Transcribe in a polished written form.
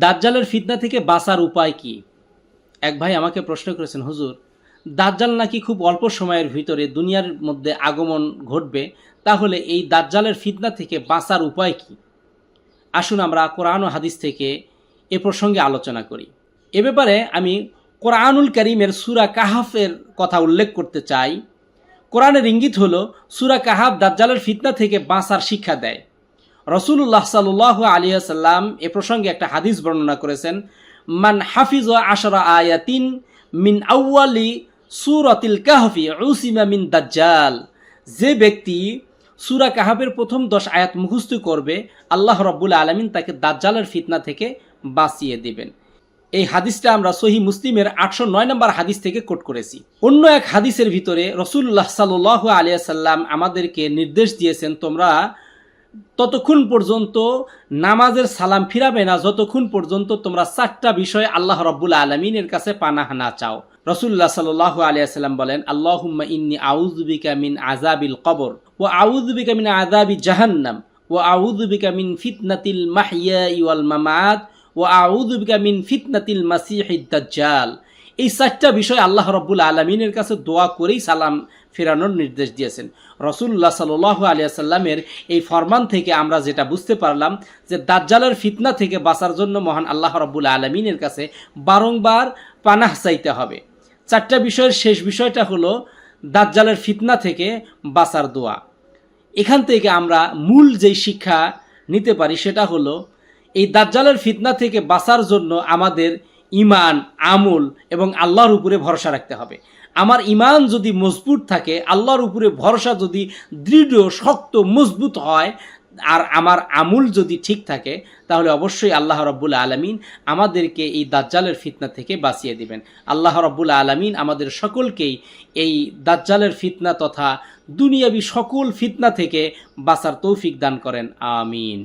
দাজ্জালের ফিতনা থেকে বাঁচার উপায় কি? এক ভাই আমাকে প্রশ্ন করেছেন, হুজুর, দাজ্জাল নাকি খুব অল্প সময়ের ভিতরে দুনিয়ার মধ্যে আগমন ঘটবে, তাহলে এই দাজ্জালের ফিতনা থেকে বাঁচার উপায় কি? আসুন আমরা কোরআন ও হাদিস থেকে এ প্রসঙ্গে আলোচনা করি। এ ব্যাপারে আমি কোরআনুল কারীমের সূরা কাহাফের কথা উল্লেখ করতে চাই। কোরআনের ইঙ্গিত হলো সূরা কাহাফ দাজ্জালের ফিতনা থেকে বাঁচার শিক্ষা দেয়। রাসূলুল্লাহ সাল্লাল্লাহু আলাইহি ওয়াসাল্লাম এ প্রসঙ্গে একটা হাদিস বর্ণনা করেছেন, মান হাফিজ আশরা আয়াতিন মিন আউয়ালি সূরাতিল কাহফি উসিমা মিন দাজ্জাল। যে ব্যক্তি সূরা কাহাফের প্রথম 10 আয়াত মুখস্থ করবে, আল্লাহ রাব্বুল আলামিন তাকে দাজ্জালের ফিতনা থেকে বাঁচিয়ে দিবেন। এই হাদিসটা আমরা সহিহ মুসলিমের 809 নম্বর হাদিস থেকে কোট করেছি। অন্য এক হাদিসের ভিতরে রাসূলুল্লাহ সাল্লাল্লাহু আলাইহি ওয়াসাল্লাম আমাদেরকে নির্দেশ দিয়েছেন, তোমরা ততক্ষণ পর্যন্ত নামাজের সালাম ফিরাবে না যতক্ষণ পর্যন্ত তোমরা 4টা বিষয় আল্লাহ রাব্বুল আলামিনের কাছে পানাহ না চাও। রাসূলুল্লাহ সাল্লাল্লাহু আলাইহি ওয়াসাল্লাম বলেন, আল্লাহুম্মা ইন্নী আউযু বিকা মিন আযাবিল কবর ওয়া আউযু বিকা মিন আযাবি জাহান্নাম ওয়া আউযু বিকা মিন ফিতনাতিল মাহইয়াই ওয়াল মামাত ওয়া আউযু বিকা মিন ফিতনাতিল মাসিহিদ দাজ্জাল। এই 4টা বিষয় আল্লাহ রাব্বুল আলামিনের কাছে দোয়া করেই সালাম ফেরানোর নির্দেশ দিয়েছেন। রাসূলুল্লাহ সাল্লাল্লাহু আলাইহি ওয়াসাল্লামের এই ফরমান থেকে আমরা যেটা বুঝতে পারলাম যে দাজ্জালের ফিতনা থেকে বাঁচার জন্য মহান আল্লাহ রাব্বুল আলামিনের কাছে বারংবার পানাহ চাইতে হবে। 4টা বিষয়ের শেষ বিষয়টা হলো দাজ্জালের ফিতনা থেকে বাঁচার দোয়া। এখান থেকে আমরা মূল যেই শিক্ষা নিতে পারি সেটা হলো এই দাজ্জালের ফিতনা থেকে বাঁচার জন্য আমাদের ঈমান, আমল এবং আল্লাহর উপরে ভরসা রাখতে হবে। আমার ঈমান যদি মজবুত থাকে, আল্লাহর উপরে ভরসা যদি দৃঢ়, শক্ত, মজবুত হয়, আর আমার আমল যদি ঠিক থাকে, তাহলে অবশ্যই আল্লাহ রাব্বুল আলামিন আমাদেরকে এই দাজ্জালের ফিতনা থেকে বাঁচিয়ে দিবেন। আল্লাহ রাব্বুল আলামিন আমাদের সকলকেই এই দাজ্জালের ফিতনা তথা দুনিয়াবি সকল ফিতনা থেকে বাঁচার তৌফিক দান করেন। আমিন।